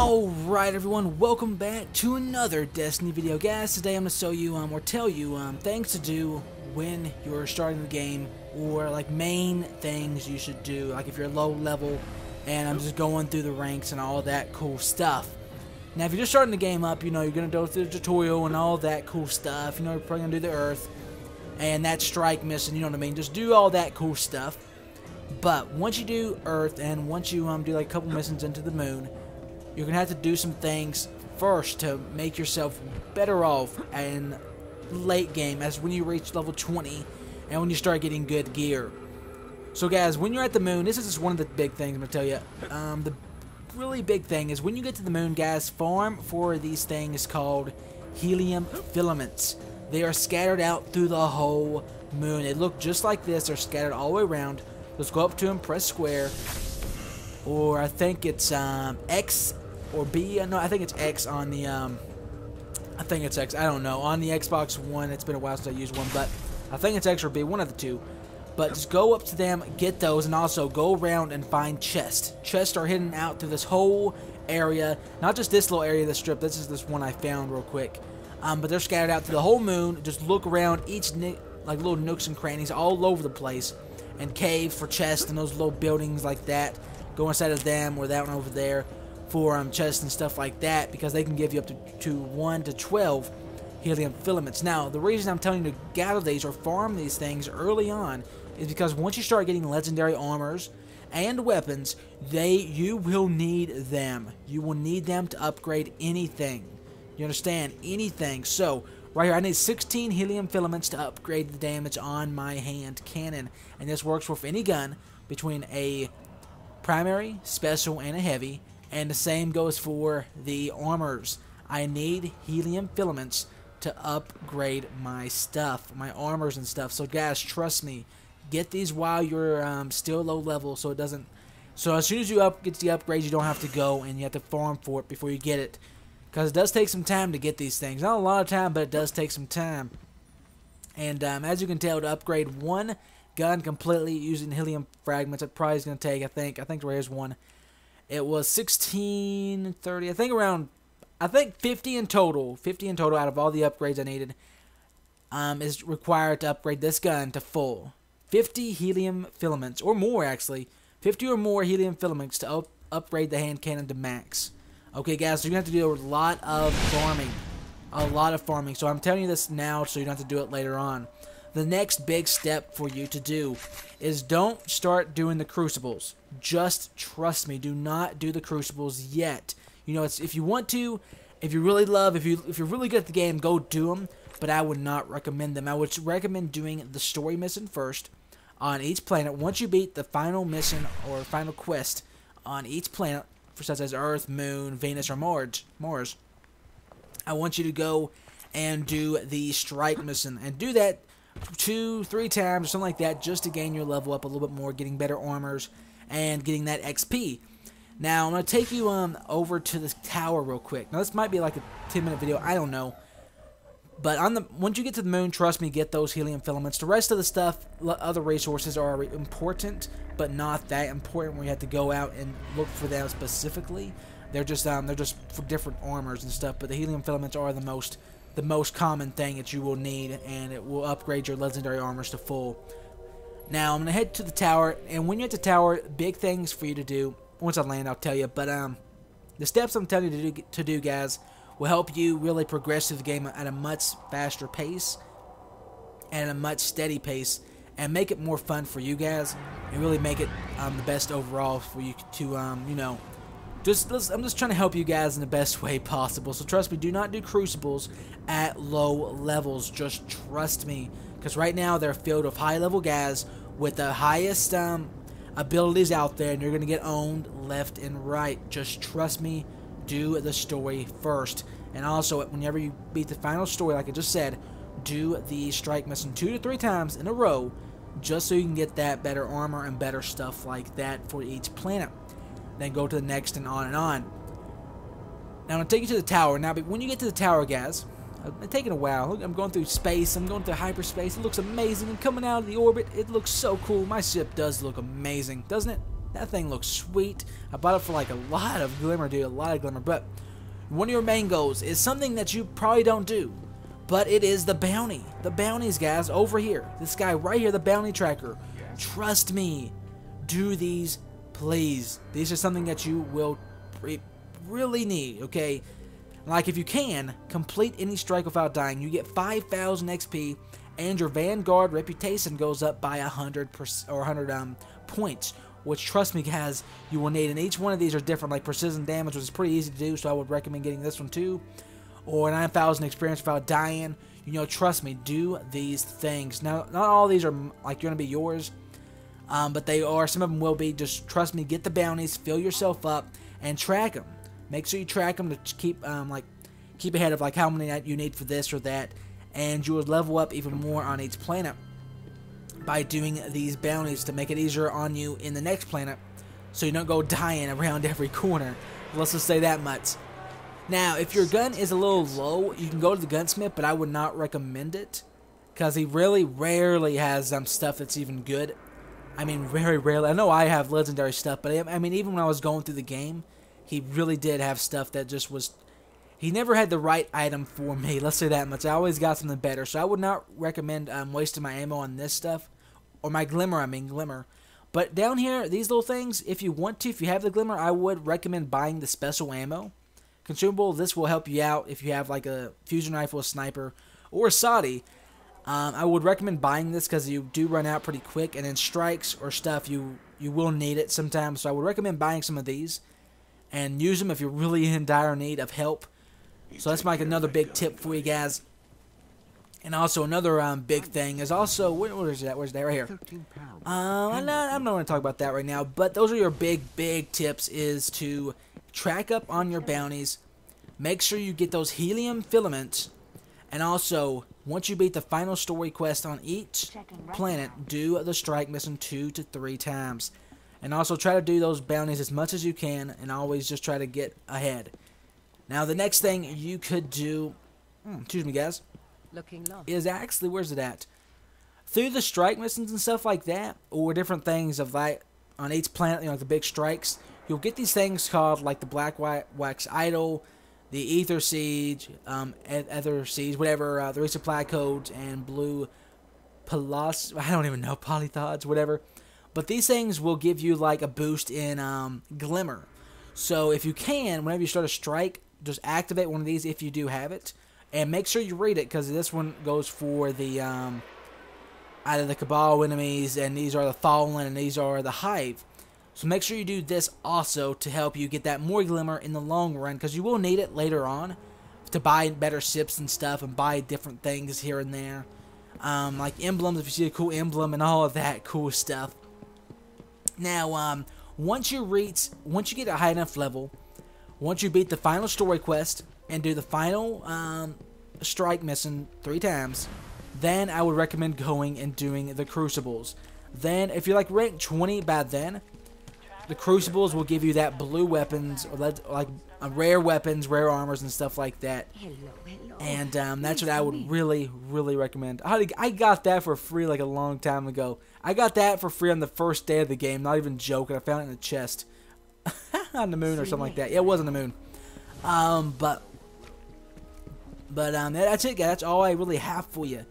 Alright everyone, welcome back to another Destiny video. Guys, today I'm going to show you or tell you things to do when you're starting the game, or like main things you should do, like if you're low level and I'm just going through the ranks and all that cool stuff. Now if you're just starting the game up, you know you're going to go through the tutorial and all that cool stuff, you know you're probably going to do the Earth and that strike mission, you know what I mean, just do all that cool stuff. But once you do Earth and once you do like a couple missions into the moon, you're going to have to do some things first to make yourself better off in late game, as when you reach level 20 and when you start getting good gear. So guys, when you're at the moon, this is just one of the big things I'm going to tell you. The really big thing is when you get to the moon, guys, farm for these things called helium filaments. They are scattered out through the whole moon. They look just like this. They're scattered all the way around. Let's go up to them, press square. Or I think it's X or B. No, I think it's X on the I think it's X. I don't know. On the Xbox One, it's been a while since I used one, but I think it's X or B, one of the two. But just go up to them, get those, and also go around and find chests. Chests are hidden out through this whole area, not just this little area of the strip. This is this one I found real quick. But they're scattered out through the whole moon. Just look around each like little nooks and crannies all over the place, and caves for chests and those little buildings like that. Go inside of them or that one over there for chests and stuff like that, because they can give you up to 1 to 12 helium filaments. Now, the reason I'm telling you to gather these or farm these things early on is because once you start getting legendary armors and weapons, you will need them. You will need them to upgrade anything. You understand? Anything. So, right here, I need 16 helium filaments to upgrade the damage on my hand cannon. And this works with any gun between a primary, special, and a heavy, and the same goes for the armors. I need helium filaments to upgrade my stuff, my armors and stuff. So guys, trust me, get these while you're still low level, so it doesn't. So as soon as you get the upgrades, you don't have to go and you have to farm for it before you get it, because it does take some time to get these things. Not a lot of time, but it does take some time. And as you can tell, to upgrade one gun completely using helium fragments, it probably is going to take, I think right here's one. It was 16, 30, I think 50 in total. 50 in total out of all the upgrades I needed is required to upgrade this gun to full. 50 helium filaments, or more actually. 50 or more helium filaments to upgrade the hand cannon to max. Okay guys, so you're going to have to do a lot of farming. A lot of farming. So I'm telling you this now so you don't have to do it later on. The next big step for you to do is don't start doing the crucibles. Just trust me, do not do the crucibles yet. You know, if you want to, if you really love, if you're really good at the game, go do them. But I would not recommend them. I would recommend doing the story mission first on each planet. Once you beat the final mission or final quest on each planet, such as Earth, Moon, Venus, or Mars, I want you to go and do the strike mission, and do that 2-3 times or something like that, just to gain your level up a little bit more, getting better armors and getting that XP. Now I'm going to take you over to the tower real quick. Now this might be like a 10-minute video, I don't know, but once you get to the moon, trust me, get those helium filaments. The rest of the stuff, other resources are important, but not that important when you have to go out and look for them specifically. They're just for different armors and stuff, but the helium filaments are the most common thing that you will need, and it will upgrade your legendary armors to full. Now I'm gonna head to the tower, and when you're at the tower, big things for you to do. Once I land, I'll tell you, but the steps I'm telling you to do, guys, will help you really progress through the game at a much faster pace and a much steady pace, and make it more fun for you guys, and really make it the best overall for you to you know. I'm just trying to help you guys in the best way possible. So trust me, do not do crucibles at low levels. Just trust me, because right now they're filled with high level guys with the highest abilities out there, and you're gonna get owned left and right. Just trust me, do the story first, and also whenever you beat the final story, like I just said, do the strike mission 2 to 3 times in a row, just so you can get that better armor and better stuff like that for each planet. Then go to the next, and on and on. Now I'm going to take you to the tower. Now, but when you get to the tower, guys, it's taking a while. Look, I'm going through space. I'm going through hyperspace. It looks amazing. And coming out of the orbit, it looks so cool. My ship does look amazing, doesn't it? That thing looks sweet. I bought it for like a lot of glimmer, dude, a lot of glimmer. But one of your main goals is something that you probably don't do, but it is the bounty. The bounties, guys, over here. This guy right here, the bounty tracker. Trust me, do these, please. These are something that you will really need, okay? Like, if you can, complete any strike without dying. You get 5,000 XP, and your Vanguard reputation goes up by 100% or 100 points, which, trust me, guys, you will need. And each one of these are different, like precision damage, which is pretty easy to do, so I would recommend getting this one too. Or 9,000 experience without dying. You know, trust me, do these things. Now, not all of these are like going to be yours, but they are. Some of them will be. Just trust me, get the bounties, fill yourself up, and track them. Make sure you track them to keep keep ahead of like how many you need for this or that, and you will level up even more on each planet by doing these bounties to make it easier on you in the next planet, so you don't go dying around every corner. Let's just say that much. Now, if your gun is a little low, you can go to the gunsmith, but I would not recommend it, because he really rarely has stuff that's even good. I mean, very rarely. I know I have legendary stuff, but I mean, even when I was going through the game, he really did have stuff that just was... He never had the right item for me, let's say that much. I always got something better, so I would not recommend wasting my ammo on this stuff. Or my glimmer, I mean glimmer. But down here, these little things, if you want to, if you have the glimmer, I would recommend buying the special ammo. Consumable, this will help you out if you have like a fusion rifle, a sniper, or a Saudi. I would recommend buying this because you do run out pretty quick, and then strikes or stuff, you will need it sometimes. So I would recommend buying some of these and use them if you're really in dire need of help. So that's like another big tip for you guys. And also another big thing is also, where is that? Where's that? Right here. I'm not going to talk about that right now, but those are your big tips, is to track up on your bounties, make sure you get those helium filaments, and also, once you beat the final story quest on each planet, do the strike mission 2 to 3 times. And also try to do those bounties as much as you can, and always just try to get ahead. Now, the next thing you could do, excuse me guys, is actually, where's it at? Through the strike missions and stuff like that, or different things of like, on each planet, you know, like the big strikes, you'll get these things called like the Black Wax Idol, the Ether Siege, Ether Siege, whatever, the resupply codes, and Blue Polos, I don't even know, Polythods, whatever. But these things will give you like a boost in Glimmer. So if you can, whenever you start a strike, just activate one of these if you do have it. And make sure you read it, because this one goes for the out of the Cabal enemies, and these are the Fallen, and these are the Hive. So make sure you do this also to help you get that more glimmer in the long run, because you will need it later on to buy better ships and stuff, and buy different things here and there. Like emblems, if you see a cool emblem and all of that cool stuff. Now, once you get a high enough level, once you beat the final story quest and do the final strike mission 3 times, then I would recommend going and doing the Crucibles. Then, if you're like rank 20 by then, the Crucibles will give you that blue weapons, or like rare weapons, rare armors, and stuff like that. And that's what I would really recommend. I got that for free like a long time ago. I got that for free on the first day of the game, not even joking. I found it in the chest. On the moon or something like that. Yeah, it was on the moon. But that's it, guys. That's all I really have for you.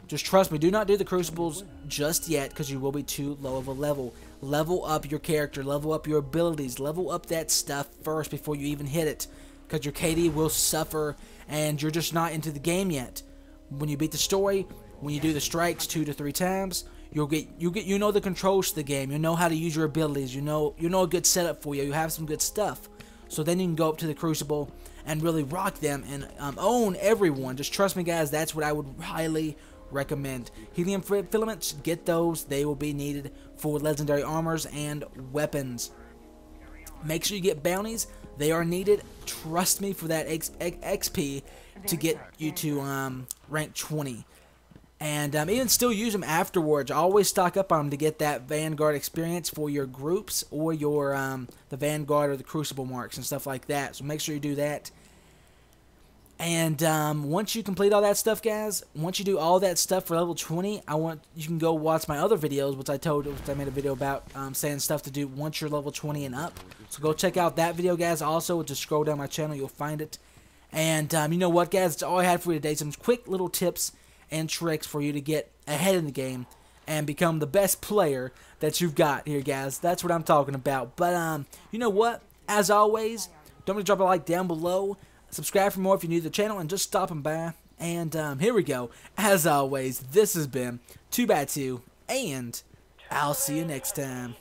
Just trust me. Do not do the Crucibles just yet, because you will be too low of a level. Level up your character. Level up your abilities. Level up that stuff first before you even hit it, because your KD will suffer, and you're just not into the game yet. When you beat the story, when you do the strikes 2 to 3 times, you know the controls to the game. You know how to use your abilities. You know a good setup for you. You have some good stuff. So then you can go up to the Crucible and really rock them and own everyone. Just trust me, guys. That's what I would highly recommend. Helium filaments, get those. They will be needed for legendary armors and weapons. Make sure you get bounties. They are needed. Trust me, for that XP to get you to rank 20. And even still use them afterwards. Always stock up on them to get that Vanguard experience for your groups, or your the Vanguard or the Crucible marks and stuff like that. So make sure you do that. And once you complete all that stuff, guys, once you do all that stuff for level 20, you can go watch my other videos, which I made a video about saying stuff to do once you're level 20 and up. So go check out that video, guys. Also, just scroll down my channel, you'll find it. And you know what, guys? That's all I had for you today. Some quick little tips and tricks for you to get ahead in the game and become the best player that you've got here, guys. That's what I'm talking about. But you know what? As always, don't forget to drop a like down below. Subscribe for more if you're new to the channel, and just stopping by. And here we go. As always, this has been 2x2, and I'll see you next time.